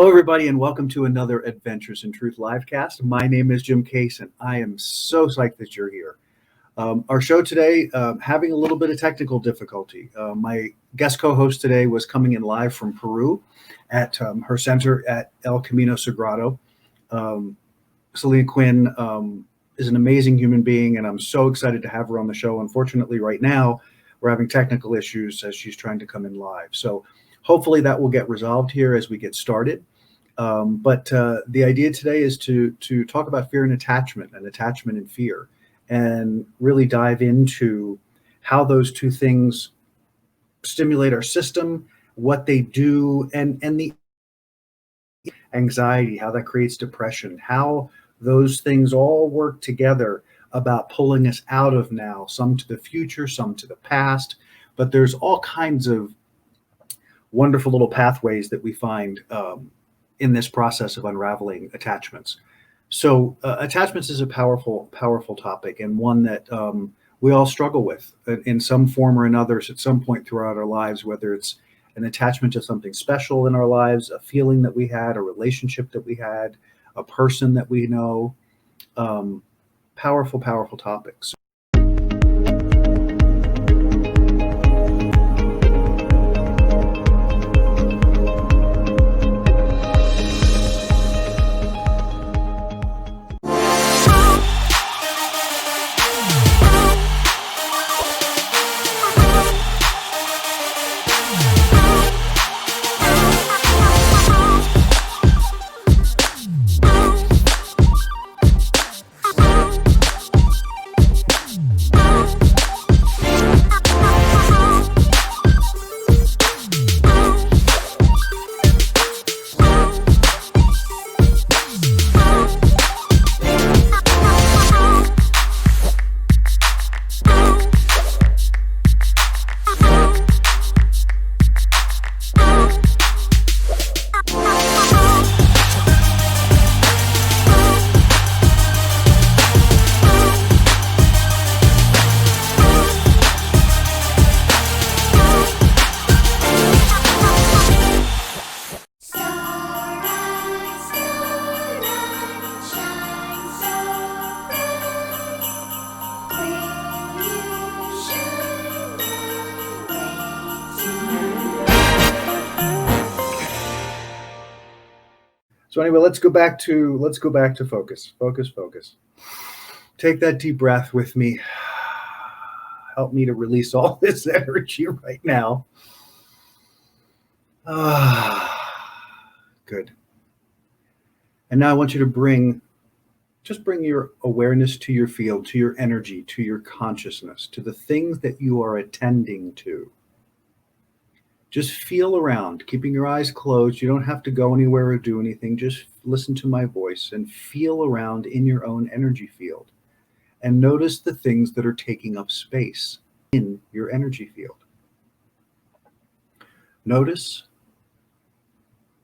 Hello, everybody, and welcome to another Adventures in Truth livecast. My name is Jim Case, and I am so psyched that you're here. Our show today, having a little bit of technical difficulty. My guest co-host today was coming in live from Peru at her center at El Camino Sagrado. Selina Quinn is an amazing human being, and I'm so excited to have her on the show. Unfortunately, right now, we're having technical issues as she's trying to come in live. So hopefully that will get resolved here as we get started. But the idea today is to talk about fear and attachment and fear, and really dive into how those two things stimulate our system, what they do, and the anxiety, how that creates depression, how those things all work together about pulling us out of now, some to the future, some to the past. But there's all kinds of wonderful little pathways that we find in this process of unraveling attachments. So attachments is a powerful topic, and one that we all struggle with in some form or another at some point throughout our lives, whether it's an attachment to something special in our lives, a feeling that we had, a relationship that we had, a person that we know. Powerful topics. So anyway, let's go back to focus. Take that deep breath with me. Help me to release all this energy right now. Good. And now I want you to bring your awareness to your field, to your energy, to your consciousness, to the things that you are attending to. Just feel around, keeping your eyes closed. You don't have to go anywhere or do anything. Just listen to my voice and feel around in your own energy field. And notice the things that are taking up space in your energy field. Notice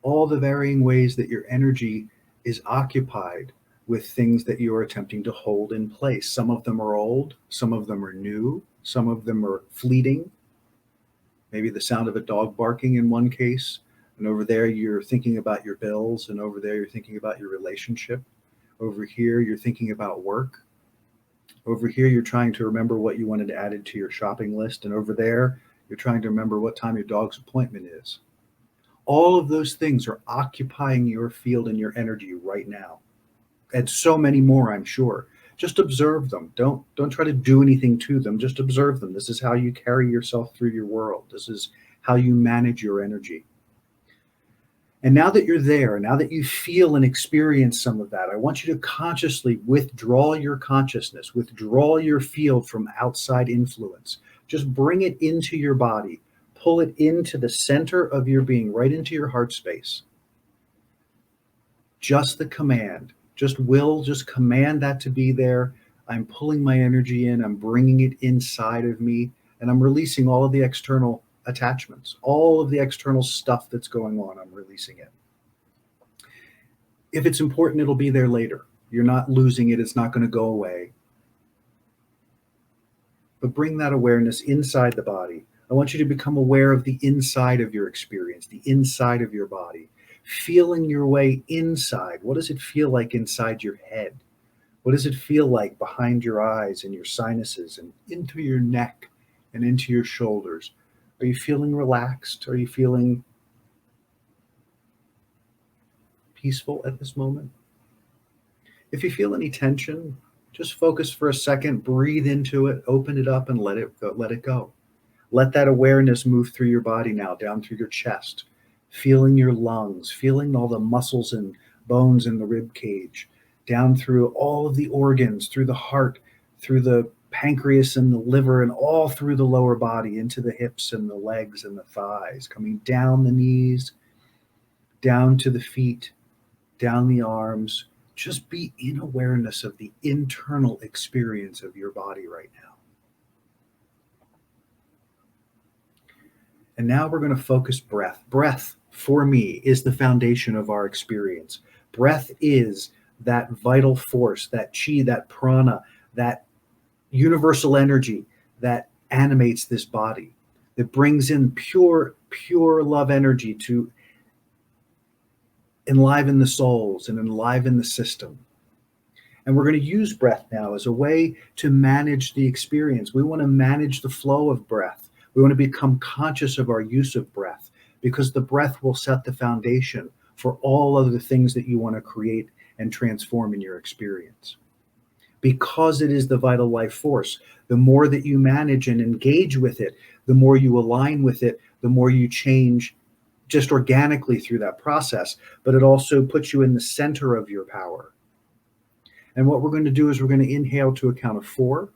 all the varying ways that your energy is occupied with things that you are attempting to hold in place. Some of them are old, some of them are new, some of them are fleeting. Maybe the sound of a dog barking in one case, and over there you're thinking about your bills, and over there you're thinking about your relationship. Over here you're thinking about work. Over here you're trying to remember what you wanted added to your shopping list, and over there you're trying to remember what time your dog's appointment is. All of those things are occupying your field and your energy right now. And so many more, I'm sure. Just observe them. Don't try to do anything to them. Just observe them. This is how you carry yourself through your world. This is how you manage your energy. And now that you're there, now that you feel and experience some of that, I want you to consciously withdraw your consciousness, withdraw your field from outside influence. Just bring it into your body. Pull it into the center of your being, right into your heart space. Just the command. Just command that to be there. I'm pulling my energy in, I'm bringing it inside of me, and I'm releasing all of the external attachments, all of the external stuff that's going on. I'm releasing it. If it's important, it'll be there later. You're not losing it. It's not going to go away. But bring that awareness inside the body. I want you to become aware of the inside of your experience, the inside of your body. feeling your way inside. What does it feel like inside your head? What does it feel like behind your eyes and your sinuses and into your neck and into your shoulders? Are you feeling relaxed? Are you feeling peaceful at this moment? If you feel any tension, just focus for a second, breathe into it, open it up, and let it go. Let it go. Let that awareness move through your body now, down through your chest, feeling your lungs, feeling all the muscles and bones in the rib cage, down through all of the organs, through the heart, through the pancreas and the liver, and all through the lower body, into the hips and the legs and the thighs, coming down the knees, down to the feet, down the arms. Just be in awareness of the internal experience of your body right now. And now we're going to focus breath. Breath, for me, is the foundation of our experience. Breath is that vital force, that chi, that prana, that universal energy that animates this body, that brings in pure, pure love energy to enliven the souls and enliven the system. And we're going to use breath now as a way to manage the experience. We want to manage the flow of breath. We want to become conscious of our use of breath, because the breath will set the foundation for all of the things that you want to create and transform in your experience. Because it is the vital life force, the more that you manage and engage with it, the more you align with it, the more you change just organically through that process. But it also puts you in the center of your power. And what we're going to do is we're going to inhale to a count of 4.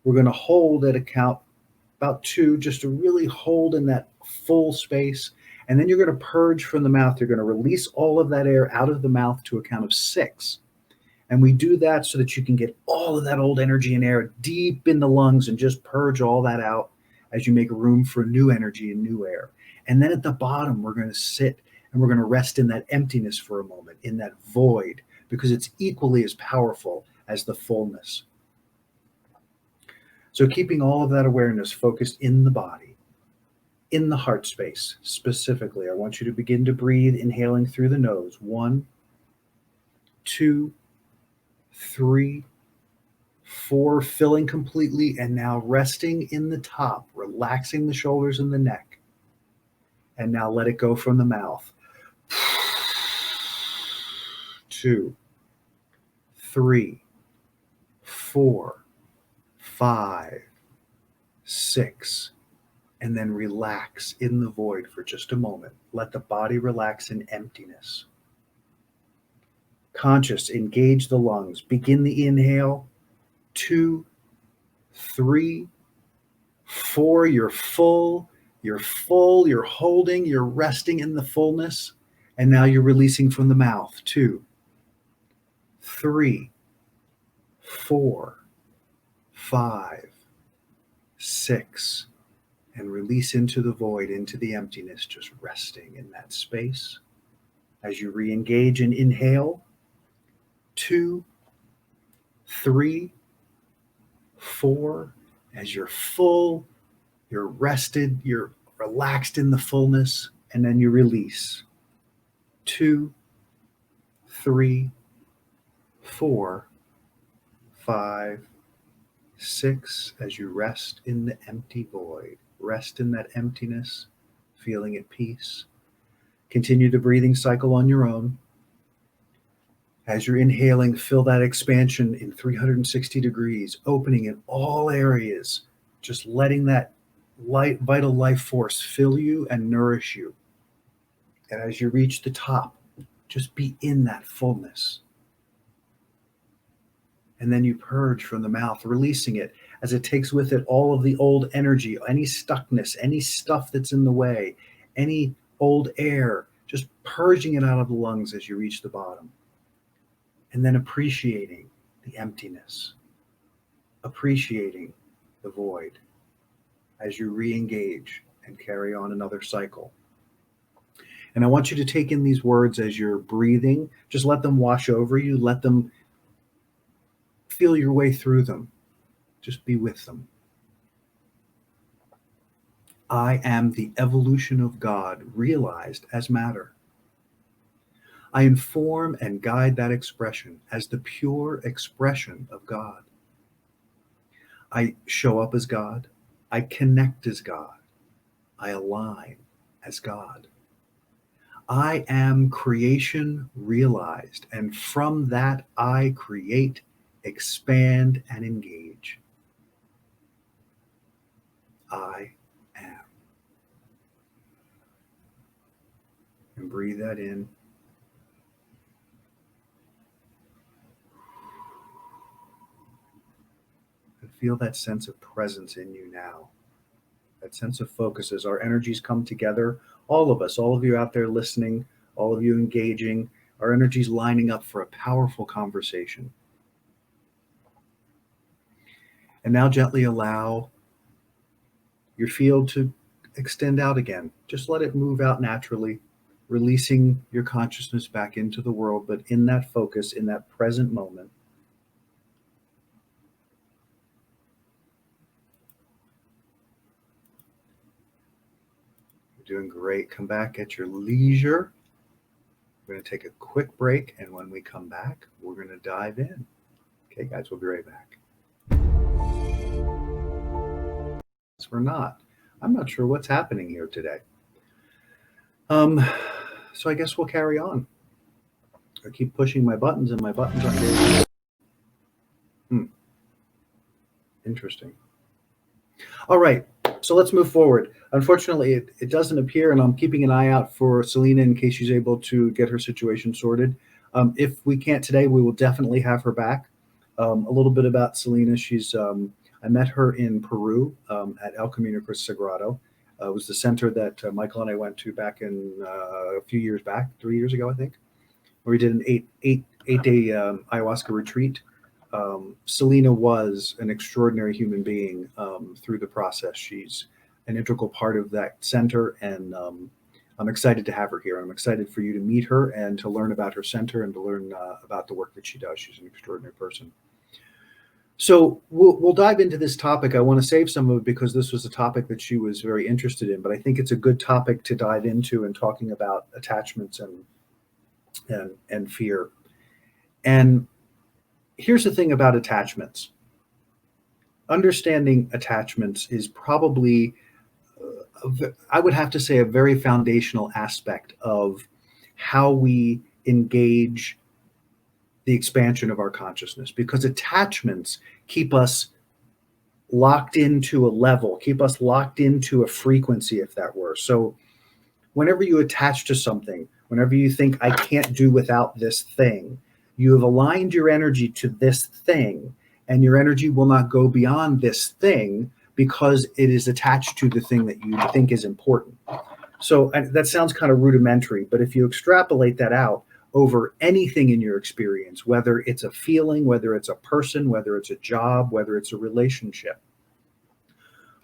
We're going to hold at a count about 2, just to really hold in that full space. And then you're going to purge from the mouth. You're going to release all of that air out of the mouth to a count of 6. And we do that so that you can get all of that old energy and air deep in the lungs and just purge all that out as you make room for new energy and new air. And then at the bottom, we're going to sit and we're going to rest in that emptiness for a moment, in that void, because it's equally as powerful as the fullness. So keeping all of that awareness focused in the body, in the heart space specifically, I want you to begin to breathe, inhaling through the nose. 1, 2, 3, 4, filling completely, and now resting in the top, relaxing the shoulders and the neck. And now let it go from the mouth. 2, 3, 4, 5, 6, and then relax in the void for just a moment. Let the body relax in emptiness. Conscious, engage the lungs. Begin the inhale. 2, 3, 4. You're full. You're full. You're holding. You're resting in the fullness. And now you're releasing from the mouth. 2, 3, 4, 5, 6. And release into the void, into the emptiness, just resting in that space. As you re-engage and inhale. 2, 3, 4. As you're full, you're rested, you're relaxed in the fullness, and then you release. 2, 3, 4, 5, 6. As you rest in the empty void, rest in that emptiness, feeling at peace. Continue the breathing cycle on your own. As you're inhaling, feel that expansion in 360 degrees, opening in all areas, just letting that light, vital life force fill you and nourish you. And as you reach the top, just be in that fullness. And then you purge from the mouth, releasing it as it takes with it all of the old energy, any stuckness, any stuff that's in the way, any old air, just purging it out of the lungs as you reach the bottom. And then appreciating the emptiness, appreciating the void as you re-engage and carry on another cycle. And I want you to take in these words as you're breathing. Just let them wash over you. Let them feel your way through them. Just be with them. I am the evolution of God realized as matter. I inform and guide that expression as the pure expression of God. I show up as God. I connect as God. I align as God. I am creation realized, and from that I create, expand, and engage. I am. And breathe that in. And feel that sense of presence in you now. That sense of focus as our energies come together. All of us, all of you out there listening, all of you engaging, our energies lining up for a powerful conversation. And now gently allow your field to extend out again. Just let it move out naturally, releasing your consciousness back into the world, but in that focus, in that present moment. You're doing great. Come back at your leisure. We're going to take a quick break, and when we come back, we're going to dive in. Okay, guys, we'll be right back. We're not. I'm not sure what's happening here today. So I guess we'll carry on. I keep pushing my buttons, and my buttons aren't getting. Interesting. All right, so let's move forward. Unfortunately, it doesn't appear, and I'm keeping an eye out for Selina in case she's able to get her situation sorted. If we can't today, we will definitely have her back. A little bit about Selina. I met her in Peru at El Camino Cristo Sagrado. It was the center that Michael and I went to back in a few years back, 3 years ago, I think, where we did an eight-day ayahuasca retreat. Selina was an extraordinary human being through the process. She's an integral part of that center, and I'm excited to have her here. I'm excited for you to meet her and to learn about her center and to learn about the work that she does. She's an extraordinary person. So we'll dive into this topic. I want to save some of it because this was a topic that she was very interested in, but I think it's a good topic to dive into in talking about attachments and fear. And here's the thing about attachments. Understanding attachments is probably, I would have to say, a very foundational aspect of how we engage the expansion of our consciousness, because attachments keep us locked into a level, keep us locked into a frequency, if that were. So whenever you attach to something, whenever you think, I can't do without this thing, you have aligned your energy to this thing, and your energy will not go beyond this thing because it is attached to the thing that you think is important. So that sounds kind of rudimentary, but if you extrapolate that out over anything in your experience, whether it's a feeling, whether it's a person, whether it's a job, whether it's a relationship,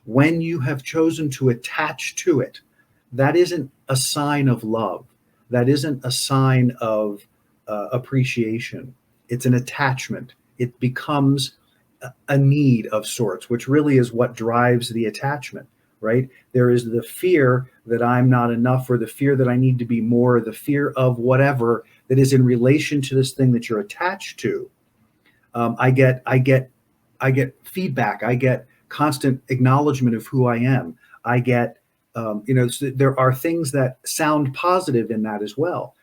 when you have chosen to attach to it, that isn't a sign of love. That isn't a sign of appreciation. It's an attachment. It becomes a need of sorts, which really is what drives the attachment, right? There is the fear that I'm not enough, or the fear that I need to be more, or the fear of whatever that is in relation to this thing that you're attached to. I get feedback. I get constant acknowledgement of who I am. I get, there are things that sound positive in that as well.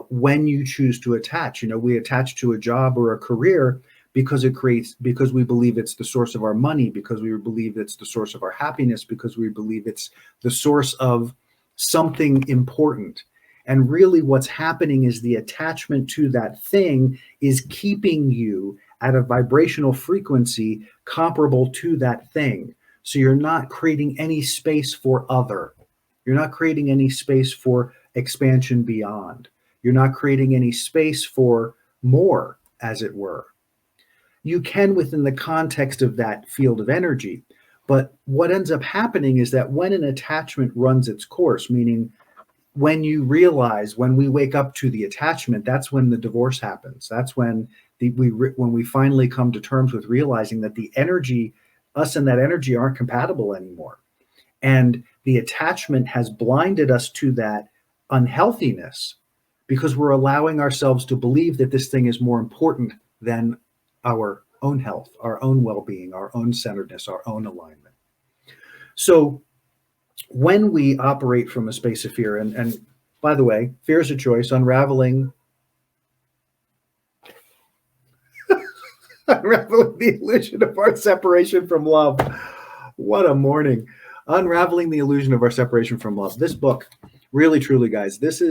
When you choose to attach, we attach to a job or a career because we believe it's the source of our money, because we believe it's the source of our happiness, because we believe it's the source of something important. And really what's happening is the attachment to that thing is keeping you at a vibrational frequency comparable to that thing. So you're not creating any space for other. You're not creating any space for expansion beyond. You're not creating any space for more, as it were. You can within the context of that field of energy. But what ends up happening is that when an attachment runs its course, meaning when we wake up to the attachment, that's when the divorce happens. That's when we finally come to terms with realizing that the energy, us and that energy aren't compatible anymore. And the attachment has blinded us to that unhealthiness, because we're allowing ourselves to believe that this thing is more important than our own health, our own well-being, our own centeredness, our own alignment. So when we operate from a space of fear, and by the way, fear is a choice, unraveling unraveling the illusion of our separation from love. What a morning. Unraveling the illusion of our separation from love. This book, really, truly, guys, this,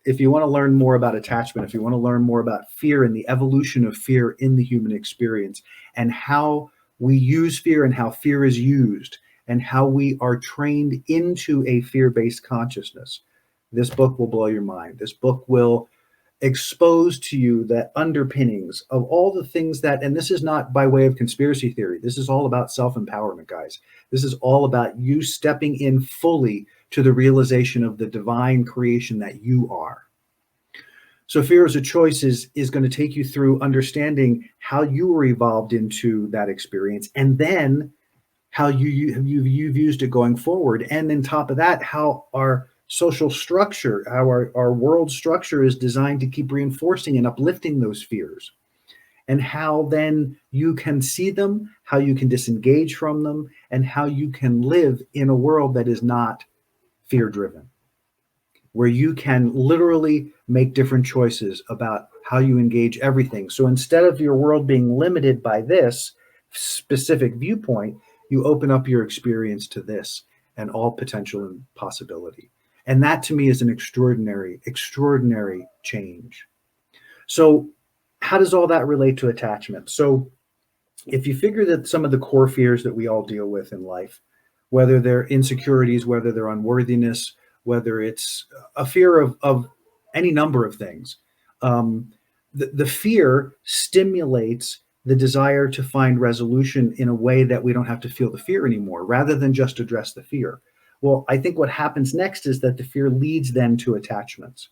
if you want to learn more about attachment, if you want to learn more about fear and the evolution of fear in the human experience, and how we use fear and how fear is used, and how we are trained into a fear-based consciousness, this book will blow your mind. This book will expose to you the underpinnings of all the things that, and this is not by way of conspiracy theory, this is all about self-empowerment, guys. This is all about you stepping in fully to the realization of the divine creation that you are. So Fear is a Choice is going to take you through understanding how you were evolved into that experience, and then how you've used it going forward. And on top of that, how our social structure, how our world structure is designed to keep reinforcing and uplifting those fears, and how then you can see them, how you can disengage from them, and how you can live in a world that is not fear-driven, where you can literally make different choices about how you engage everything. So instead of your world being limited by this specific viewpoint, you open up your experience to this and all potential and possibility. And that to me is an extraordinary, extraordinary change. So how does all that relate to attachment? So if you figure that some of the core fears that we all deal with in life, whether they're insecurities, whether they're unworthiness, whether it's a fear of any number of things, the fear stimulates the desire to find resolution in a way that we don't have to feel the fear anymore, rather than just address the fear. Well, I think what happens next is that the fear leads then to attachments,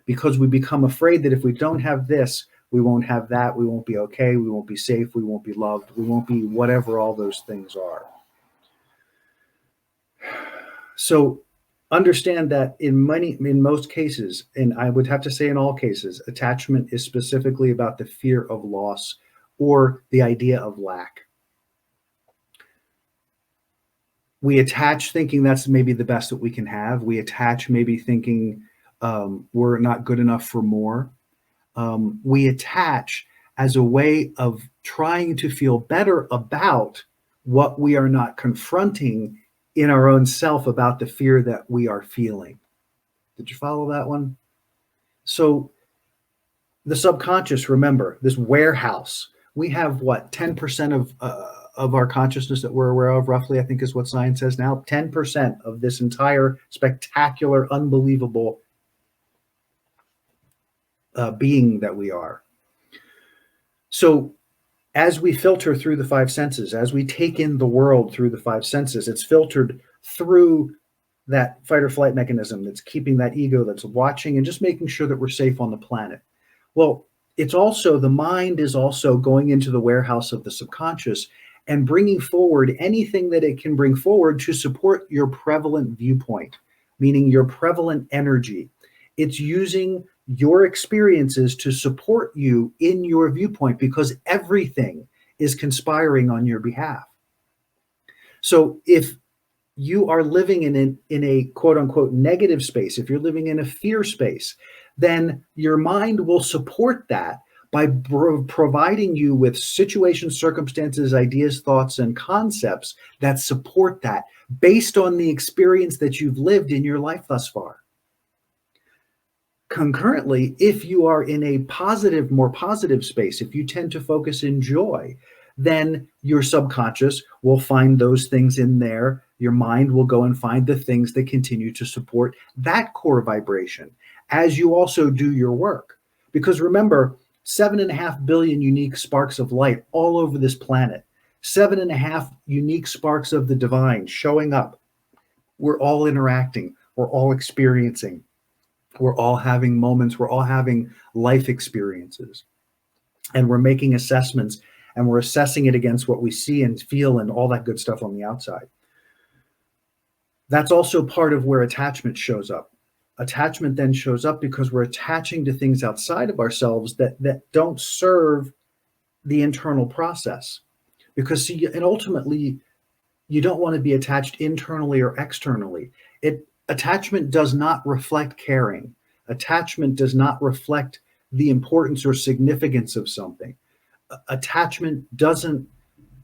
because we become afraid that if we don't have this, we won't have that, we won't be okay, we won't be safe, we won't be loved, we won't be whatever all those things are. So understand that in most cases, and I would have to say in all cases, attachment is specifically about the fear of loss or the idea of lack. We attach thinking that's maybe the best that we can have. We attach maybe thinking we're not good enough for more. We attach as a way of trying to feel better about what we are not confronting in our own self about the fear that we are feeling. Did you follow that one? So the subconscious, remember, this warehouse, we have what, 10% of our consciousness that we're aware of, roughly, I think is what science says now. 10% of this entire spectacular, unbelievable being that we are. So as we filter through the five senses, as we take in the world through the five senses, it's filtered through that fight or flight mechanism that's keeping that ego, that's watching and just making sure that we're safe on the planet. Well, it's also, the mind is also going into the warehouse of the subconscious and bringing forward anything that it can bring forward to support your prevalent viewpoint, meaning your prevalent energy. It's using your experiences to support you in your viewpoint, because everything is conspiring on your behalf. So if you are living in a quote unquote negative space, if you're living in a fear space, then your mind will support that by providing you with situations, circumstances, ideas, thoughts, and concepts that support that based on the experience that you've lived in your life thus far. Concurrently, if you are in a positive, more positive space, if you tend to focus in joy, then your subconscious will find those things in there. Your mind will go and find the things that continue to support that core vibration as you also do your work. Because remember, 7.5 billion unique sparks of light all over this planet, 7.5 unique sparks of the divine showing up. We're all interacting, we're all experiencing. We're all having moments, we're all having life experiences, and we're making assessments, and we're assessing it against what we see and feel and all that good stuff on the outside. That's also part of where attachment shows up. Attachment then shows up because we're attaching to things outside of ourselves that don't serve the internal process. Because see, and ultimately, you don't want to be attached internally or externally. Attachment does not reflect caring. Attachment does not reflect the importance or significance of something. Attachment doesn't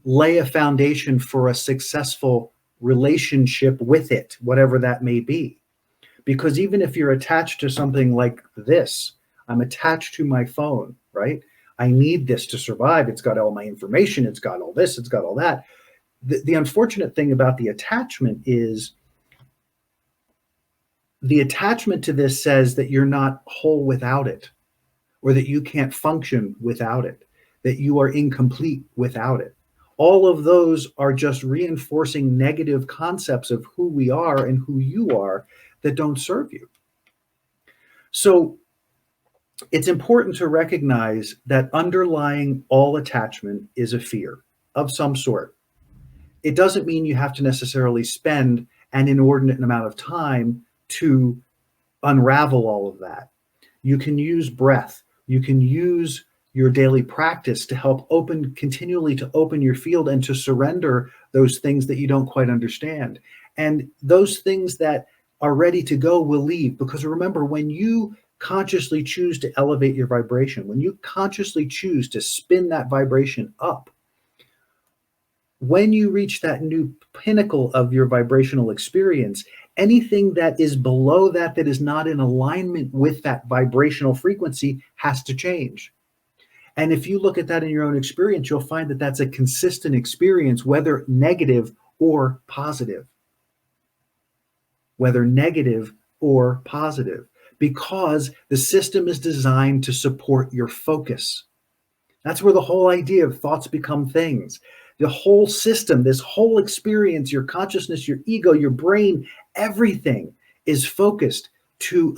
lay a foundation for a successful relationship with it, whatever that may be. Because even if you're attached to something like this, I'm attached to my phone, right? I need this to survive. It's got all my information. It's got all this. It's got all that. The unfortunate thing about the attachment is the attachment to this says that you're not whole without it, or that you can't function without it, that you are incomplete without it. All of those are just reinforcing negative concepts of who we are and who you are that don't serve you. So it's important to recognize that underlying all attachment is a fear of some sort. It doesn't mean you have to necessarily spend an inordinate amount of time to unravel all of that. You can use breath. You can use your daily practice to help continually to open your field and to surrender those things that you don't quite understand. And those things that are ready to go will leave. Because remember, when you consciously choose to elevate your vibration, when you consciously choose to spin that vibration up, when you reach that new pinnacle of your vibrational experience, anything that is below that is not in alignment with that vibrational frequency has to change. And if you look at that in your own experience, you'll find that that's a consistent experience, whether negative or positive. Whether negative or positive, because the system is designed to support your focus. That's where the whole idea of thoughts become things. The whole system, this whole experience, your consciousness, your ego, your brain, everything is focused to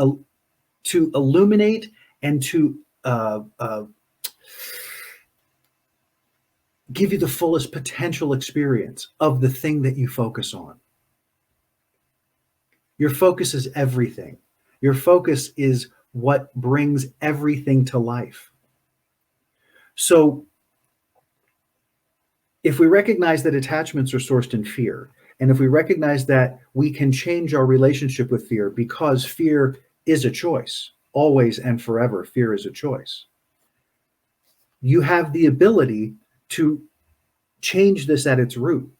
illuminate and to give you the fullest potential experience of the thing that you focus on. Your focus is everything. Your focus is what brings everything to life. So if we recognize that attachments are sourced in fear, and if we recognize that we can change our relationship with fear because fear is a choice, always and forever, fear is a choice. You have the ability to change this at its root.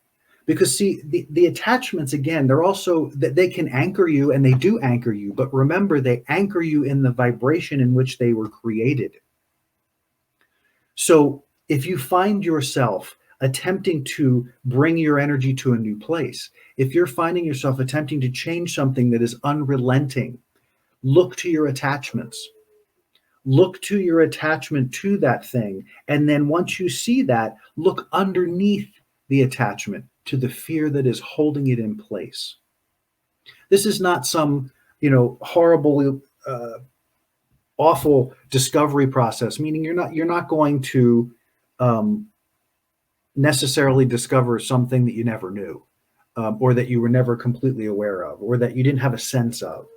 Because see, the attachments, again, they're also that they can anchor you, and they do anchor you, but remember, they anchor you in the vibration in which they were created. So if you find yourself attempting to bring your energy to a new place, if you're finding yourself attempting to change something that is unrelenting, look to your attachments. Look to your attachment to that thing. And then once you see that, look underneath the attachment to the fear that is holding it in place. This is not some, horrible, awful discovery process, meaning you're not going to necessarily discover something that you never knew, or that you were never completely aware of, or that you didn't have a sense of.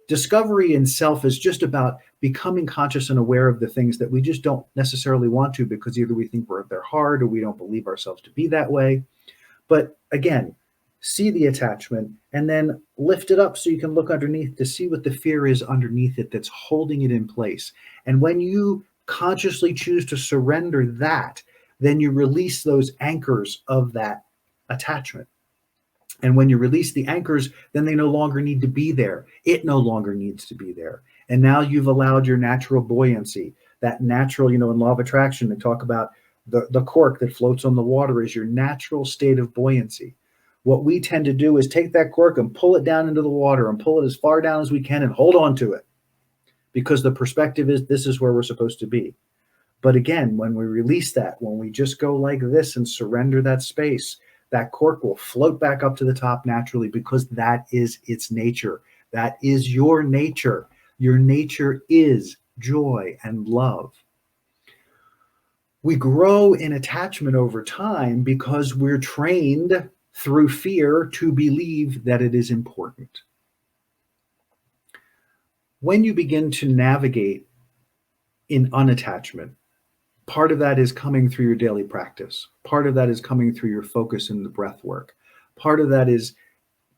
Discovery in self is just about becoming conscious and aware of the things that we just don't necessarily want to, because either we think they're hard or we don't believe ourselves to be that way. But again, see the attachment and then lift it up so you can look underneath to see what the fear is underneath it that's holding it in place. And when you consciously choose to surrender that, then you release those anchors of that attachment. And when you release the anchors, then they no longer need to be there. It no longer needs to be there. And now you've allowed your natural buoyancy, that natural, in law of attraction, they talk about the cork that floats on the water is your natural state of buoyancy. What we tend to do is take that cork and pull it down into the water and pull it as far down as we can and hold on to it, because the perspective is this is where we're supposed to be. But again, when we release that, when we just go like this and surrender that space, that cork will float back up to the top naturally, because that is its nature. That is your nature. Your nature is joy and love. We grow in attachment over time because we're trained through fear to believe that it is important. when you begin to navigate in unattachment, part of that is coming through your daily practice. Part of that is coming through your focus in the breath work. Part of that is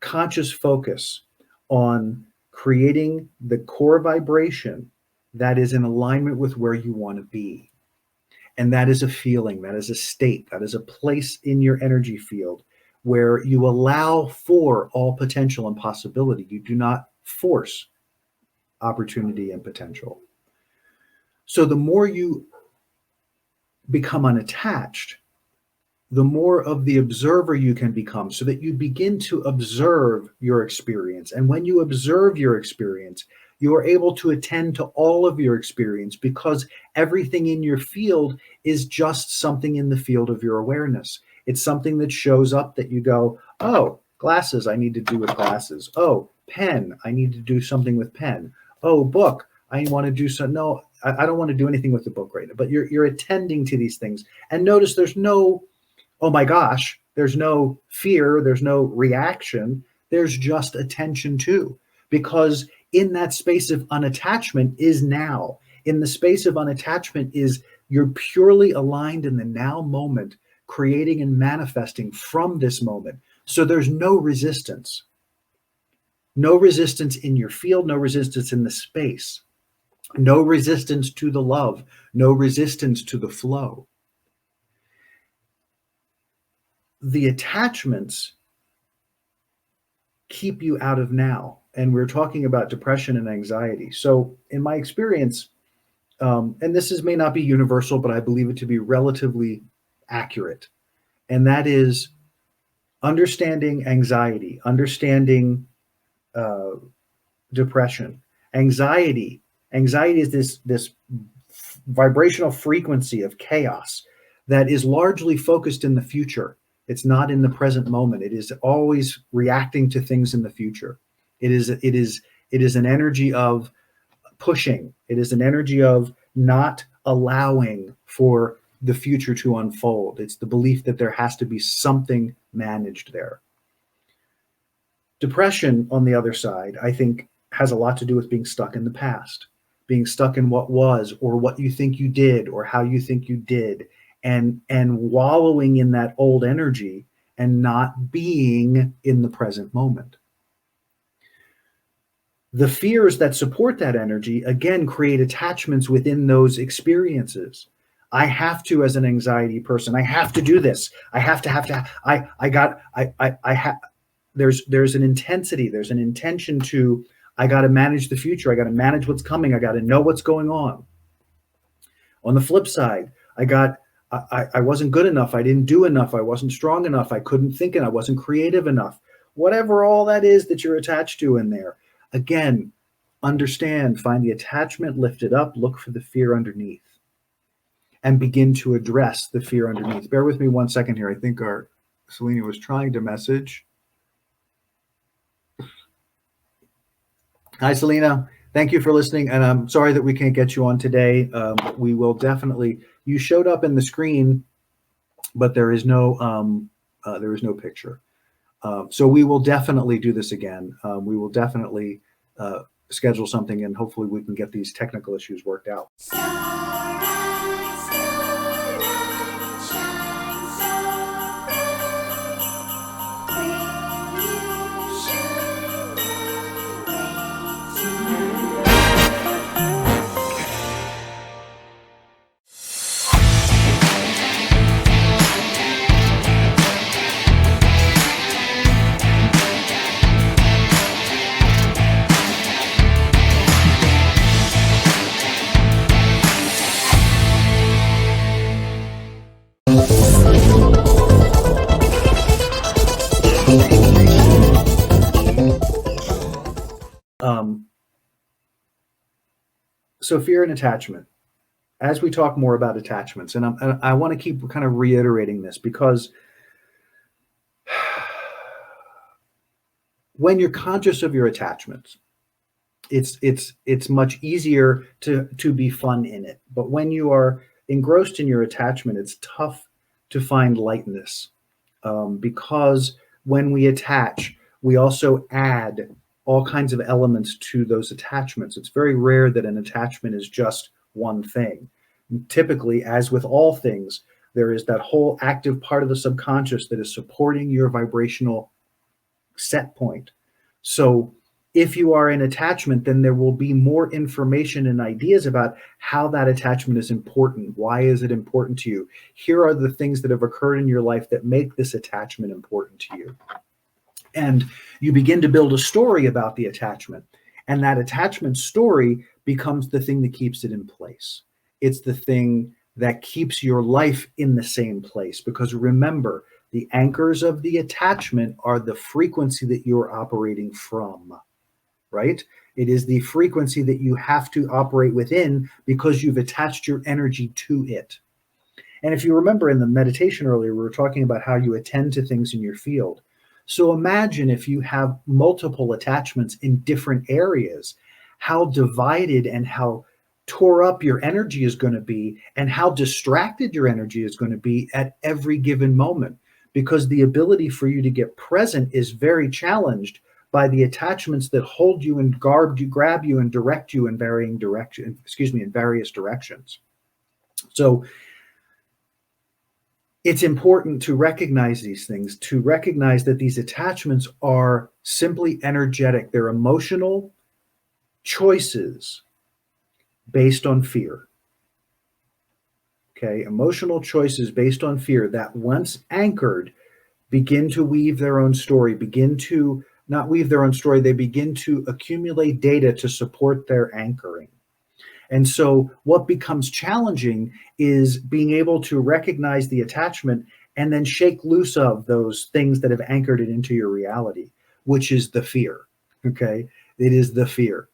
conscious focus on creating the core vibration that is in alignment with where you want to be. And that is a feeling, that is a state, that is a place in your energy field where you allow for all potential and possibility. You do not force opportunity and potential. So the more you become unattached, the more of the observer you can become, so that you begin to observe your experience. And when you observe your experience, you are able to attend to all of your experience, because everything in your field is just something in the field of your awareness. It's something that shows up that you go, oh, glasses, I need to do with glasses. Oh, pen, I need to do something with pen. Oh, book, I want to do something. No, I don't want to do anything with the book right now. But you're attending to these things. And notice there's no, oh my gosh, there's no fear, there's no reaction, there's just attention to. Because in that space of unattachment is now. In the space of unattachment is you're purely aligned in the now moment, creating and manifesting from this moment. So there's no resistance. No resistance in your field, no resistance in the space, no resistance to the love, no resistance to the flow. The attachments keep you out of now. And we're talking about depression and anxiety. So in my experience, and this may not be universal, but I believe it to be relatively accurate. And that is understanding anxiety, understanding depression. Anxiety is this vibrational frequency of chaos that is largely focused in the future. It's not in the present moment. It is always reacting to things in the future. It is an energy of pushing. It is an energy of not allowing for the future to unfold. It's the belief that there has to be something managed there. Depression, on the other side, I think has a lot to do with being stuck in the past, being stuck in what was, or what you think you did, or how you think you did, and wallowing in that old energy and not being in the present moment. The fears that support that energy, again, create attachments within those experiences. I have to, as an anxiety person, I have to do this. I have to, there's an intensity, there's an intention to, I got to manage the future. I got to manage what's coming. I got to know what's going on. On the flip side, I wasn't good enough. I didn't do enough. I wasn't strong enough. I couldn't think, and I wasn't creative enough. Whatever all that is that you're attached to in there. Again, understand, find the attachment, lift it up, look for the fear underneath, and begin to address the fear underneath. Bear with me 1 second here. I think our Selina was trying to message. Hi, Selina. Thank you for listening. And I'm sorry that we can't get you on today. We will definitely, you showed up in the screen, but there is no picture. So we will definitely do this again. We will definitely schedule something, and hopefully we can get these technical issues worked out. So fear and attachment. As we talk more about attachments, and I want to keep kind of reiterating this, because when you're conscious of your attachments, it's much easier to be fun in it. But when you are engrossed in your attachment, it's tough to find lightness, because when we attach, we also add all kinds of elements to those attachments. It's very rare that an attachment is just one thing. Typically, as with all things, there is that whole active part of the subconscious that is supporting your vibrational set point. So if you are in attachment, then there will be more information and ideas about how that attachment is important. Why is it important to you? Here are the things that have occurred in your life that make this attachment important to you. And you begin to build a story about the attachment. And that attachment story becomes the thing that keeps it in place. It's the thing that keeps your life in the same place. Because remember, the anchors of the attachment are the frequency that you're operating from, right? It is the frequency that you have to operate within because you've attached your energy to it. And if you remember in the meditation earlier, we were talking about how you attend to things in your field. So imagine if you have multiple attachments in different areas, how divided and how tore up your energy is going to be, and how distracted your energy is going to be at every given moment, because the ability for you to get present is very challenged by the attachments that hold you and grab you and direct you in in various directions. So it's important to recognize these things, to recognize that these attachments are simply energetic. They're emotional choices based on fear. Okay, emotional choices based on fear that, once anchored, begin to weave their own story, begin to not weave their own story, they begin to accumulate data to support their anchoring. And so what becomes challenging is being able to recognize the attachment and then shake loose of those things that have anchored it into your reality, which is the fear. Okay, it is the fear.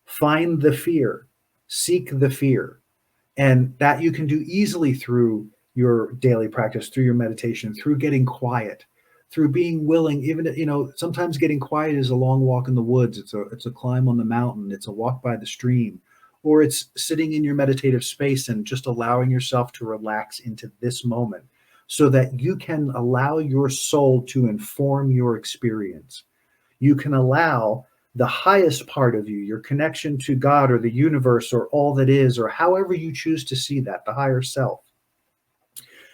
Find the fear, seek the fear. And that you can do easily through your daily practice, through your meditation, through getting quiet, through being willing. Even, sometimes getting quiet is a long walk in the woods. It's a climb on the mountain. It's a walk by the stream, or it's sitting in your meditative space and just allowing yourself to relax into this moment so that you can allow your soul to inform your experience. You can allow the highest part of you, your connection to God or the universe or all that is, or however you choose to see that, the higher self.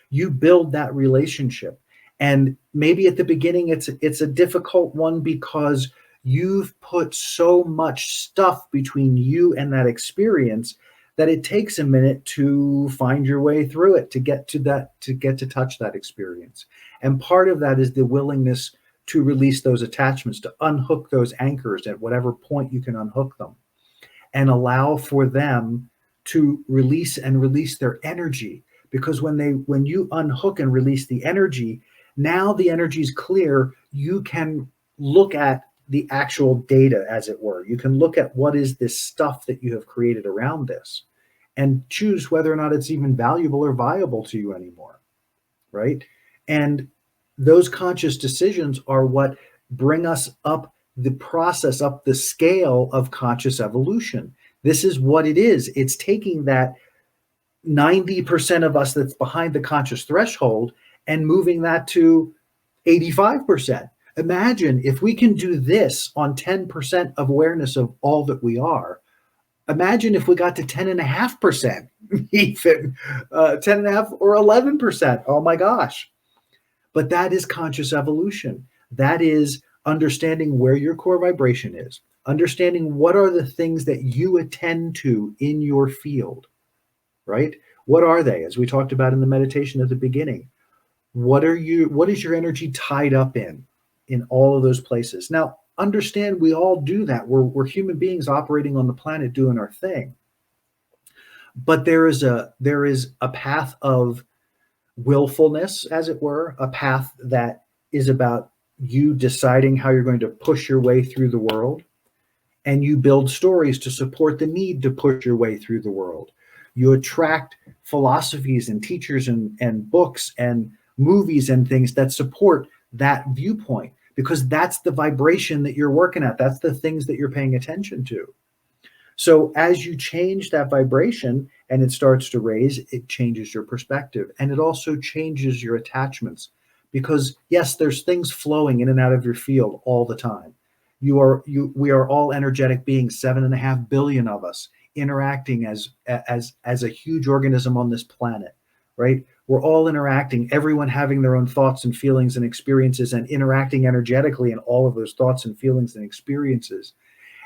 You build that relationship. And maybe at the beginning it's a difficult one because you've put so much stuff between you and that experience that it takes a minute to find your way through it, to get to touch that experience. And part of that is the willingness to release those attachments, to unhook those anchors at whatever point you can unhook them, and allow for them to release their energy. Because when you unhook and release the energy, now the energy is clear. You can look at the actual data, as it were. You can look at what is this stuff that you have created around this and choose whether or not it's even valuable or viable to you anymore, right? And those conscious decisions are what bring us up the process, up the scale of conscious evolution. This is what it is. It's taking that 90% of us that's behind the conscious threshold and moving that to 85%. Imagine if we can do this on 10% of awareness of all that we are. Imagine if we got to 10.5%, even 10.5 or 11%. Oh my gosh. But that is conscious evolution. That is understanding where your core vibration is, understanding what are the things that you attend to in your field, right? What are they? As we talked about in the meditation at the beginning, what is your energy tied up in all of those places? Now, understand we all do that. We're human beings operating on the planet doing our thing. But there is a path of willfulness, as it were, a path that is about you deciding how you're going to push your way through the world. And you build stories to support the need to push your way through the world. You attract philosophies and teachers and books and movies and things that support that viewpoint, because that's the vibration that you're working at. That's the things that you're paying attention to. So as you change that vibration and it starts to raise, it changes your perspective. And it also changes your attachments, because yes, there's things flowing in and out of your field all the time. We are all energetic beings, 7.5 billion of us, interacting as a huge organism on this planet, right? We're all interacting, everyone having their own thoughts and feelings and experiences, and interacting energetically in all of those thoughts and feelings and experiences.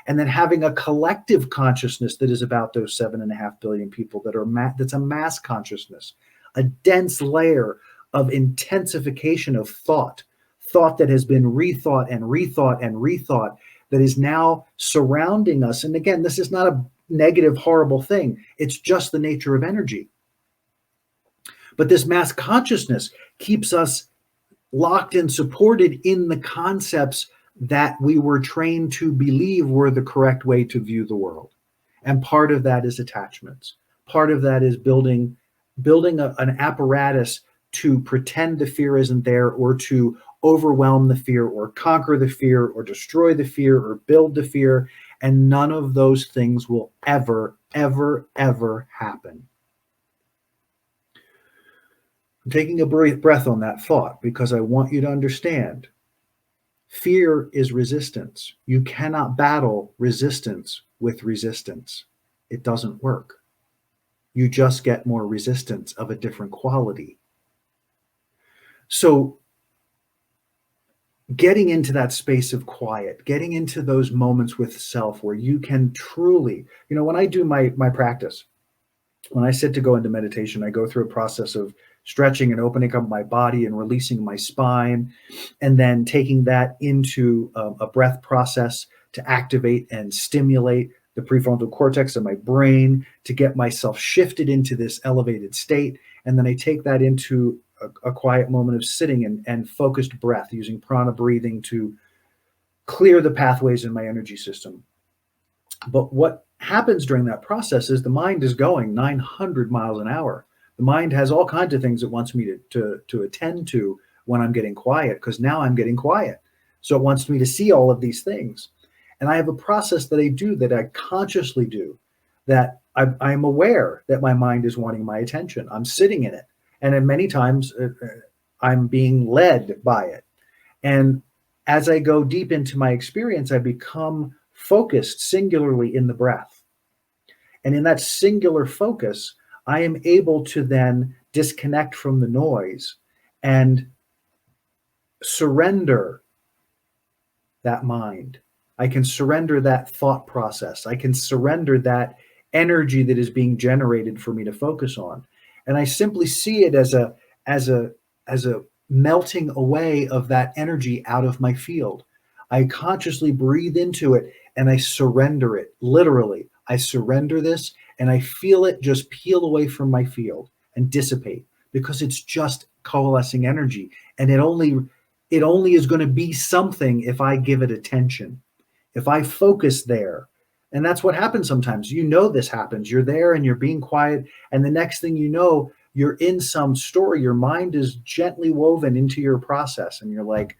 And then having a collective consciousness that is about those 7.5 billion people that's a mass consciousness, a dense layer of intensification of thought that has been rethought and rethought and rethought, that is now surrounding us. And again, this is not a negative, horrible thing. It's just the nature of energy. But this mass consciousness keeps us locked and supported in the concepts that we were trained to believe were the correct way to view the world. And part of that is attachments. Part of that is building an apparatus to pretend the fear isn't there, or to overwhelm the fear, or conquer the fear, or destroy the fear, or build the fear. And none of those things will ever, ever, ever happen. I'm taking a breath on that thought because I want you to understand fear is resistance. You cannot battle resistance with resistance. It doesn't work. You just get more resistance of a different quality. So getting into that space of quiet, getting into those moments with self where you can truly, when I do my practice, when I sit to go into meditation, I go through a process of stretching and opening up my body and releasing my spine, and then taking that into a breath process to activate and stimulate the prefrontal cortex of my brain to get myself shifted into this elevated state. And then I take that into a quiet moment of sitting and focused breath, using prana breathing to clear the pathways in my energy system. But what happens during that process is the mind is going 900 miles an hour. The mind has all kinds of things it wants me to attend to when I'm getting quiet, because now I'm getting quiet. So it wants me to see all of these things. And I have a process that I do, that I consciously do, that I'm aware that my mind is wanting my attention. I'm sitting in it. And then many times I'm being led by it. And as I go deep into my experience, I become focused singularly in the breath. And in that singular focus, I am able to then disconnect from the noise and surrender that mind. I can surrender that thought process. I can surrender that energy that is being generated for me to focus on. And I simply see it as a melting away of that energy out of my field. I consciously breathe into it and I surrender it. Literally, I surrender this and I feel it just peel away from my field and dissipate, because it's just coalescing energy. And it only is going to be something if I give it attention, if I focus there. And that's what happens sometimes. This happens. You're there and you're being quiet. And the next thing you know, you're in some story. Your mind is gently woven into your process. And you're like,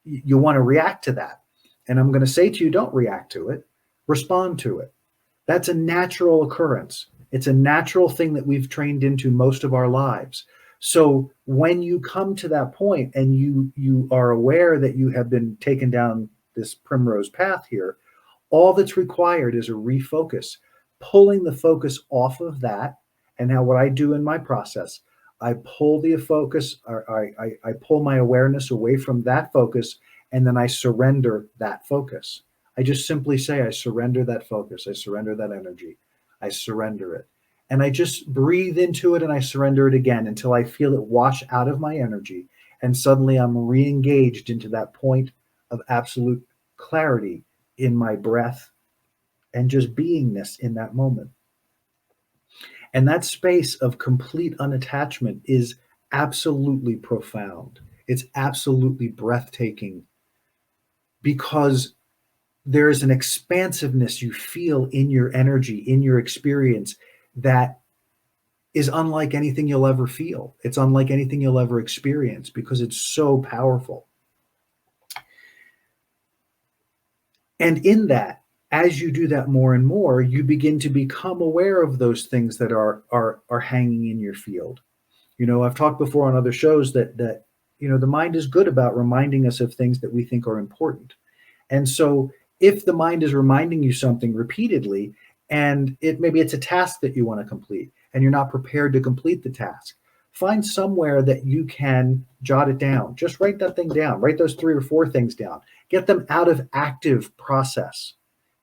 you want to react to that. And I'm going to say to you, don't react to it. Respond to it. That's a natural occurrence. It's a natural thing that we've trained into most of our lives. So when you come to that point and you are aware that you have been taken down this primrose path here, all that's required is a refocus, pulling the focus off of that. And now what I do in my process, I pull the focus, or I pull my awareness away from that focus, and then I surrender that focus. I just simply say, I surrender that focus. I surrender that energy. I surrender it. And I just breathe into it and I surrender it again until I feel it wash out of my energy. And suddenly I'm re-engaged into that point of absolute clarity in my breath and just beingness in that moment. And that space of complete unattachment is absolutely profound. It's absolutely breathtaking, because there is an expansiveness you feel in your energy, in your experience, that is unlike anything you'll ever feel. It's unlike anything you'll ever experience, because it's so powerful. And in that, as you do that more and more, you begin to become aware of those things that are hanging in your field. I've talked before on other shows that the mind is good about reminding us of things that we think are important. And so if the mind is reminding you something repeatedly, and maybe it's a task that you want to complete and you're not prepared to complete the task, find somewhere that you can jot it down. Just write that thing down. Write those 3 or 4 things down. Get them out of active process.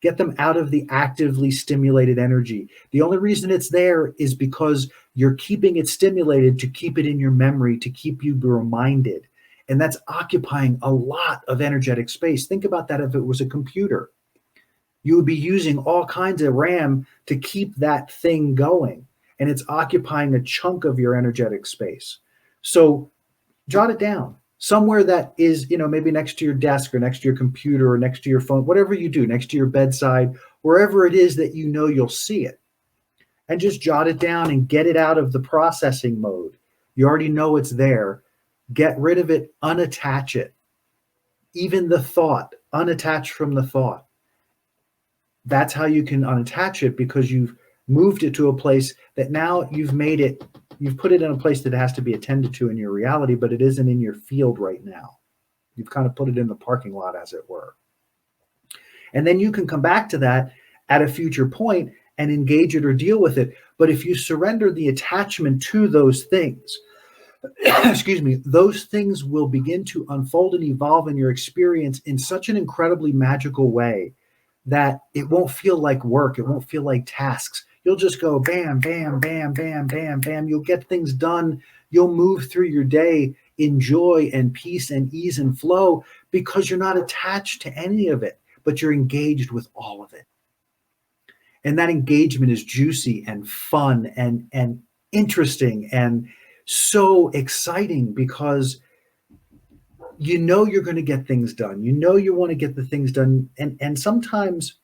Get them out of the actively stimulated energy. The only reason it's there is because you're keeping it stimulated to keep it in your memory, to keep you reminded. And that's occupying a lot of energetic space. Think about that if it was a computer. You would be using all kinds of RAM to keep that thing going. And it's occupying a chunk of your energetic space. So jot it down somewhere that is, maybe next to your desk or next to your computer or next to your phone, whatever you do, next to your bedside, wherever it is that you'll see it. And just jot it down and get it out of the processing mode. You already know it's there. Get rid of it, unattach it. Even the thought, unattach from the thought. That's how you can unattach it, because you've moved it to a place that now you've put it in a place that it has to be attended to in your reality, but it isn't in your field right now. You've kind of put it in the parking lot, as it were. And then you can come back to that at a future point and engage it or deal with it. But if you surrender the attachment to those things, excuse me, those things will begin to unfold and evolve in your experience in such an incredibly magical way that it won't feel like work. It won't feel like tasks. You'll just go bam, bam, bam, bam, bam, bam. You'll get things done. You'll move through your day in joy and peace and ease and flow, because you're not attached to any of it, but you're engaged with all of it. And that engagement is juicy and fun and interesting and so exciting, because you're going to get things done. You want to get the things done. And sometimes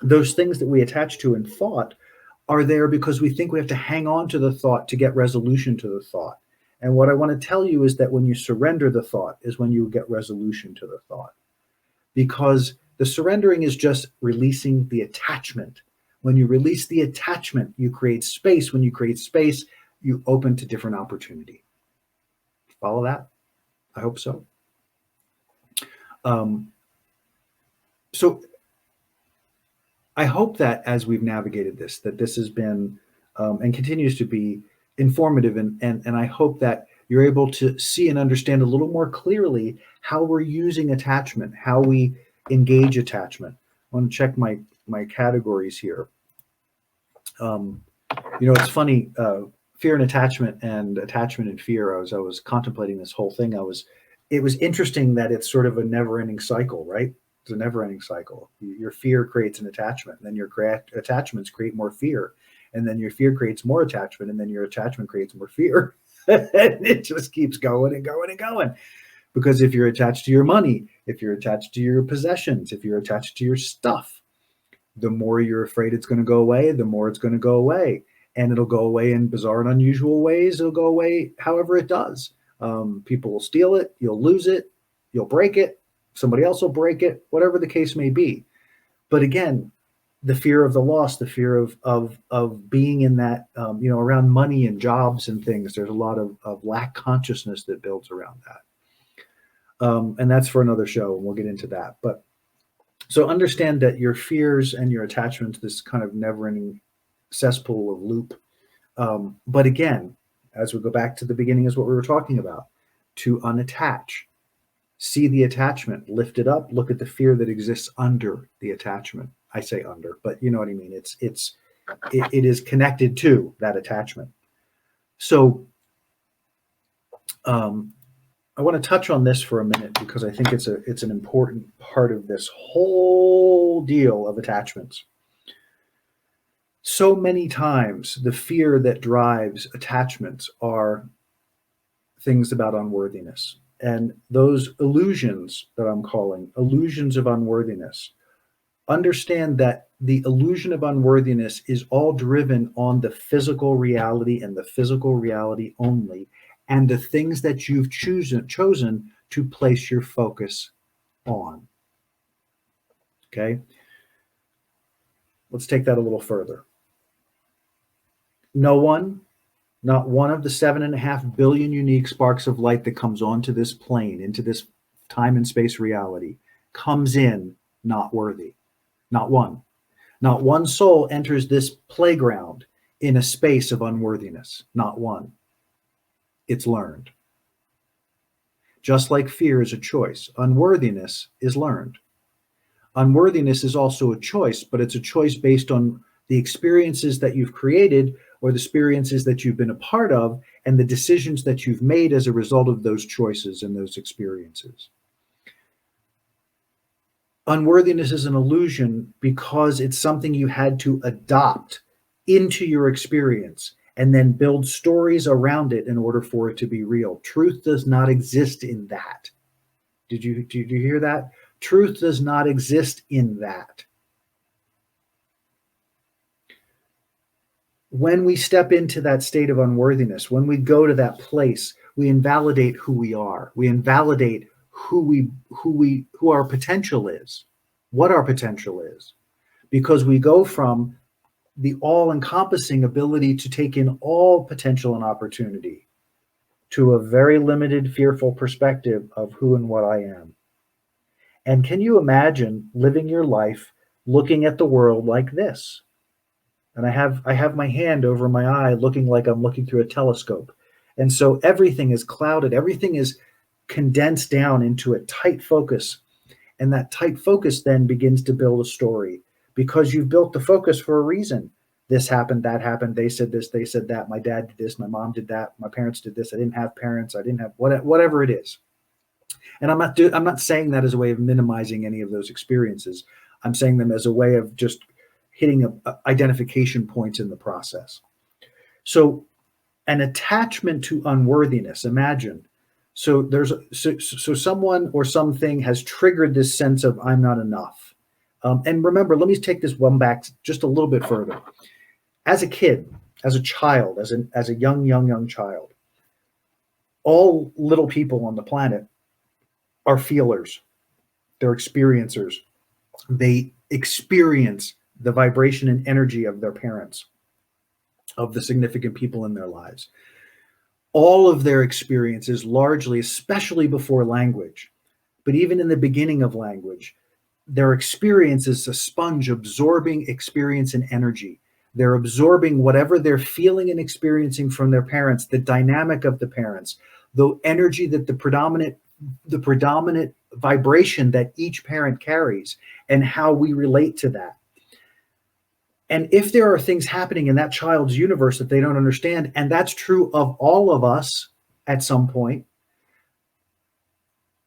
those things that we attach to in thought are there because we think we have to hang on to the thought to get resolution to the thought. And what I want to tell you is that when you surrender the thought is when you get resolution to the thought, because the surrendering is just releasing the attachment. When you release the attachment, you create space. When you create space, you open to different opportunity. Follow that? I hope so. So I hope that as we've navigated this, that this has been and continues to be informative, and I hope that you're able to see and understand a little more clearly how we're using attachment, how we engage attachment. I want to check my categories here. It's funny, fear and attachment and fear. I was contemplating this whole thing. It was interesting that it's sort of a never-ending cycle, right? It's a never-ending cycle. Your fear creates an attachment, and then your attachments create more fear, and then your fear creates more attachment, and then your attachment creates more fear. And it just keeps going and going and going. Because if you're attached to your money, if you're attached to your possessions, if you're attached to your stuff, the more you're afraid it's going to go away, the more it's going to go away. And it'll go away in bizarre and unusual ways. It'll go away however it does. People will steal it. You'll lose it. You'll break it. Somebody else will break it, whatever the case may be. But again, the fear of the loss, the fear of being in that, around money and jobs and things, there's a lot of lack consciousness that builds around that. And that's for another show, and we'll get into that. But so understand that your fears and your attachments, this kind of never-ending cesspool of loop. But again, as we go back to the beginning, is what we were talking about, to unattach. See the attachment, lift it up, look at the fear that exists under the attachment. I say under, but you know what I mean. It is connected to that attachment. So I want to touch on this for a minute, because I think it's an important part of this whole deal of attachments. So many times the fear that drives attachments are things about unworthiness. And those illusions that I'm calling illusions of unworthiness, understand that the illusion of unworthiness is all driven on the physical reality and the physical reality only, and the things that you've chosen to place your focus on. Okay? Let's take that a little further. No one, not one of the 7.5 billion unique sparks of light that comes onto this plane, into this time and space reality, comes in not worthy. Not one. Not one soul enters this playground in a space of unworthiness. Not one. It's learned. Just like fear is a choice, unworthiness is learned. Unworthiness is also a choice, but it's a choice based on the experiences that you've created or the experiences that you've been a part of and the decisions that you've made as a result of those choices and those experiences. Unworthiness is an illusion because it's something you had to adopt into your experience and then build stories around it in order for it to be real. Truth does not exist in that. Did you hear that? Truth does not exist in that. When we step into that state of unworthiness, when we go to that place, we invalidate who we are. We invalidate who our potential is, what our potential is, because we go from the all-encompassing ability to take in all potential and opportunity to a very limited, fearful perspective of who and what I am. And can you imagine living your life looking at the world like this? And I have my hand over my eye looking like I'm looking through a telescope. And so everything is clouded, everything is condensed down into a tight focus. And that tight focus then begins to build a story because you've built the focus for a reason. This happened, that happened, they said this, they said that, my dad did this, my mom did that, my parents did this, I didn't have parents, I didn't have whatever it is. And I'm not saying that as a way of minimizing any of those experiences. I'm saying them as a way of just hitting identification points in the process. So an attachment to unworthiness, imagine. So someone or something has triggered this sense of I'm not enough. And remember, let me take this one back just a little bit further. As a kid, as a child, as a young child, all little people on the planet are feelers. They're experiencers. They experience the vibration and energy of their parents, of the significant people in their lives. All of their experiences largely, especially before language, but even in the beginning of language, their experience is a sponge absorbing experience and energy. They're absorbing whatever they're feeling and experiencing from their parents, the dynamic of the parents, the energy that the predominant vibration that each parent carries and how we relate to that. And if there are things happening in that child's universe that they don't understand, and that's true of all of us at some point,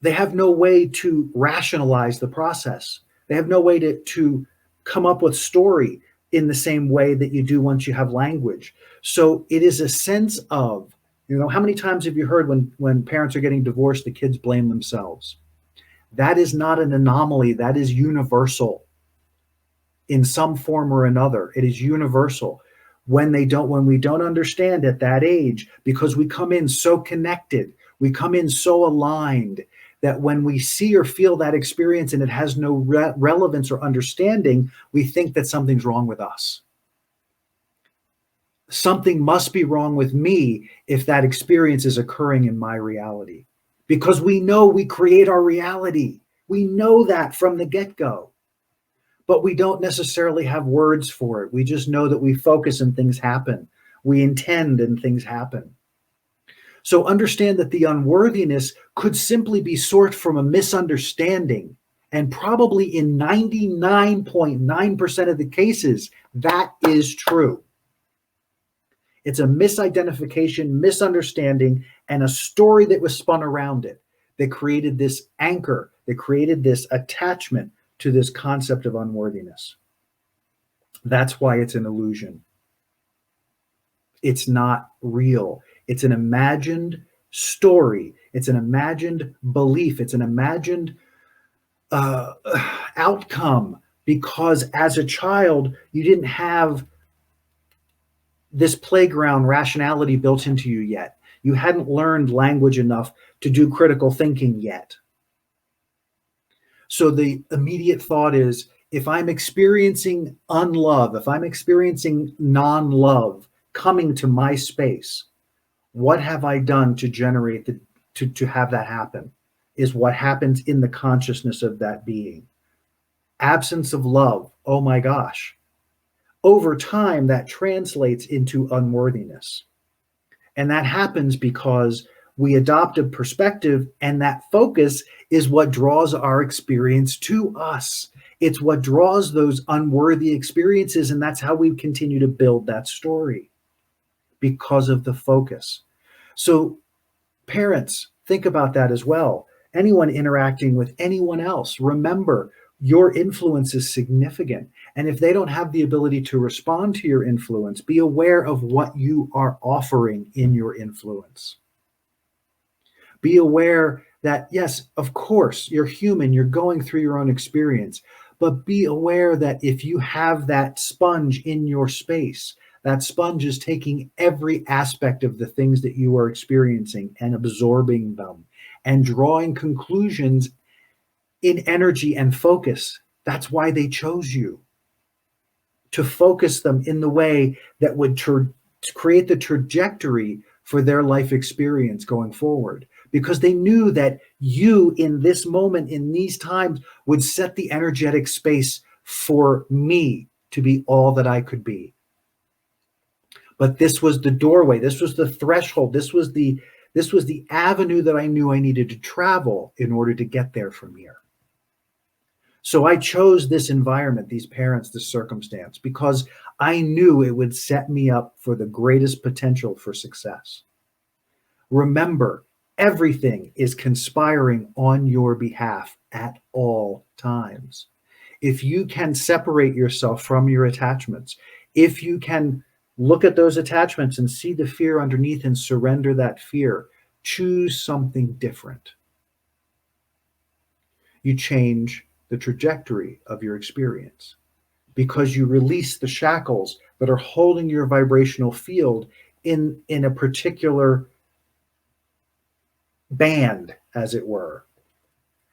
they have no way to rationalize the process. They have no way to come up with story in the same way that you do once you have language. So it is a sense of, how many times have you heard when parents are getting divorced, the kids blame themselves? That is not an anomaly. That is universal in some form or another. It is universal. When we don't understand at that age, because we come in so connected, we come in so aligned that when we see or feel that experience and it has no relevance or understanding, we think that something's wrong with us. Something must be wrong with me if that experience is occurring in my reality. Because we know we create our reality. We know that from the get-go. But we don't necessarily have words for it. We just know that we focus and things happen. We intend and things happen. So understand that the unworthiness could simply be sourced from a misunderstanding. And probably in 99.9% of the cases, that is true. It's a misidentification, misunderstanding, and a story that was spun around it that created this anchor, that created this attachment to this concept of unworthiness. That's why it's an illusion. It's not real. It's an imagined story. It's an imagined belief. It's an imagined outcome, because as a child, you didn't have this playground rationality built into you yet. You hadn't learned language enough to do critical thinking yet. So the immediate thought is, if I'm experiencing unlove, if I'm experiencing non-love coming to my space, what have I done to generate to have that happen? is what happens in the consciousness of that being. Absence of love, oh my gosh. Over time, that translates into unworthiness. And that happens because we adopt a perspective, and that focus is what draws our experience to us. It's what draws those unworthy experiences, and that's how we continue to build that story because of the focus. So, parents, think about that as well. Anyone interacting with anyone else, remember your influence is significant. And if they don't have the ability to respond to your influence, be aware of what you are offering in your influence. Be aware that, yes, of course, you're human, you're going through your own experience, but be aware that if you have that sponge in your space, that sponge is taking every aspect of the things that you are experiencing and absorbing them and drawing conclusions in energy and focus. That's why they chose you, to focus them in the way that would create the trajectory for their life experience going forward, because they knew that you in this moment, in these times, would set the energetic space for me to be all that I could be. But this was the doorway, this was the threshold, this was the avenue that I knew I needed to travel in order to get there from here. So I chose this environment, these parents, this circumstance, because I knew it would set me up for the greatest potential for success. Remember, everything is conspiring on your behalf at all times. If you can separate yourself from your attachments, if you can look at those attachments and see the fear underneath and surrender that fear, choose something different. You change the trajectory of your experience because you release the shackles that are holding your vibrational field in a particular band, as it were.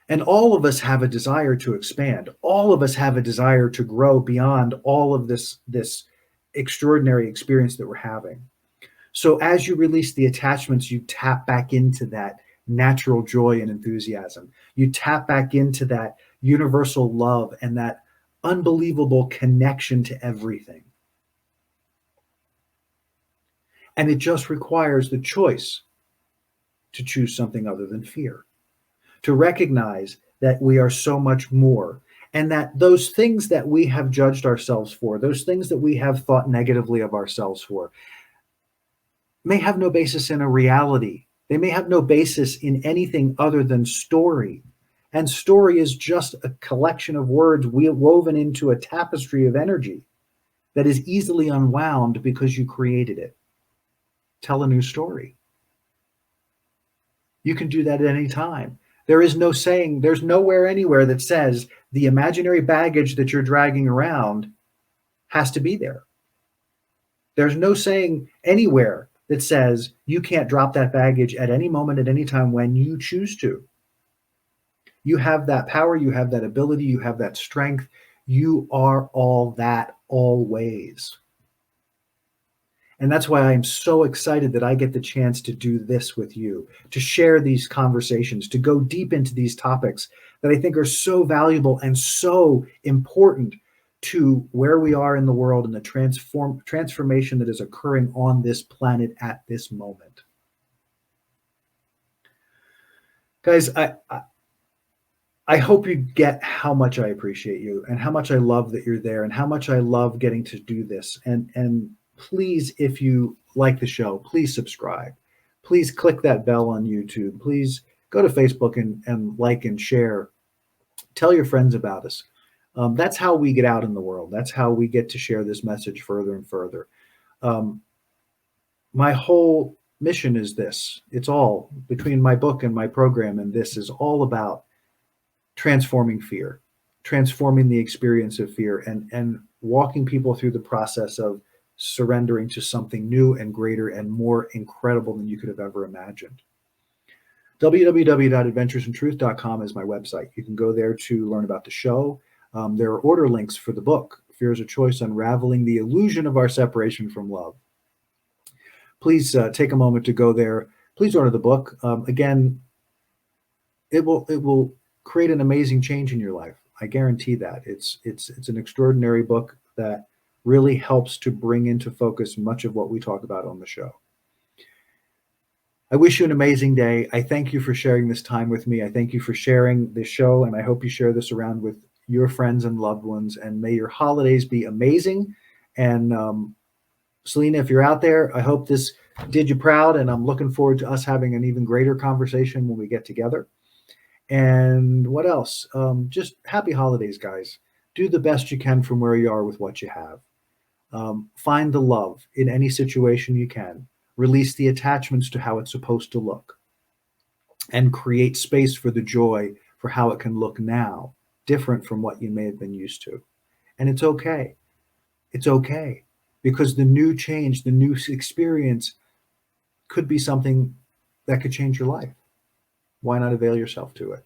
And all of us have a desire to expand. All of us have a desire to grow beyond all of this extraordinary experience that we're having. So as you release the attachments, you tap back into that natural joy and enthusiasm. You tap back into that universal love and that unbelievable connection to everything. And it just requires the choice to choose something other than fear, to recognize that we are so much more, and that those things that we have judged ourselves for, those things that we have thought negatively of ourselves for, may have no basis in a reality. They may have no basis in anything other than story. And story is just a collection of words woven into a tapestry of energy that is easily unwound because you created it. Tell a new story. You can do that at any time. There is no saying, there's nowhere anywhere that says the imaginary baggage that you're dragging around has to be there. There's no saying anywhere that says you can't drop that baggage at any moment, at any time when you choose to. You have that power, you have that ability, you have that strength. You are all that always. And that's why I'm so excited that I get the chance to do this with you, to share these conversations, to go deep into these topics that I think are so valuable and so important to where we are in the world and the transformation that is occurring on this planet at this moment. Guys, I hope you get how much I appreciate you and how much I love that you're there and how much I love getting to do this. And please, if you like the show, please subscribe. Please click that bell on YouTube. Please go to Facebook and like and share. Tell your friends about us. That's how we get out in the world. That's how we get to share this message further and further. My whole mission is this. It's all between my book and my program, and this is all about transforming fear, transforming the experience of fear, and walking people through the process of surrendering to something new and greater and more incredible than you could have ever imagined. www.adventuresintruth.com is my website. You can go there to learn about the show. There are order links for the book, Fear is a Choice, Unraveling the Illusion of Our Separation from Love. Please take a moment to go there. Please order the book. Again, it will create an amazing change in your life. I guarantee that. It's an extraordinary book that really helps to bring into focus much of what we talk about on the show. I wish you an amazing day. I thank you for sharing this time with me. I thank you for sharing this show, and I hope you share this around with your friends and loved ones. And may your holidays be amazing. And Selina, if you're out there, I hope this did you proud, and I'm looking forward to us having an even greater conversation when we get together. And what else? Just happy holidays, guys. Do the best you can from where you are with what you have. Find the love in any situation you can. Release the attachments to how it's supposed to look. And create space for the joy for how it can look now, different from what you may have been used to. And it's okay. It's okay. Because the new change, the new experience could be something that could change your life. Why not avail yourself to it?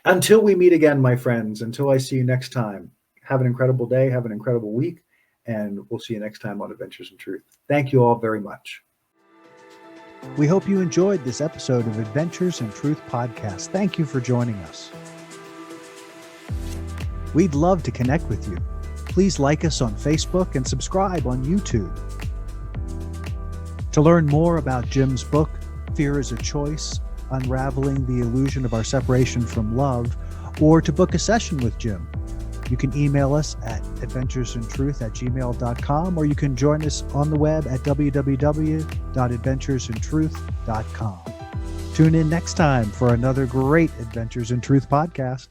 Until we meet again, my friends, until I see you next time, have an incredible day, have an incredible week, and we'll see you next time on Adventures in Truth. Thank you all very much. We hope you enjoyed this episode of Adventures in Truth podcast. Thank you for joining us. We'd love to connect with you. Please like us on Facebook and subscribe on YouTube. To learn more about Jim's book, Fear is a Choice, Unraveling the Illusion of Our Separation from Love, or to book a session with Jim, you can email us at adventuresintruth@gmail.com, or you can join us on the web at www.adventuresintruth.com. Tune in next time for another great Adventures in Truth podcast.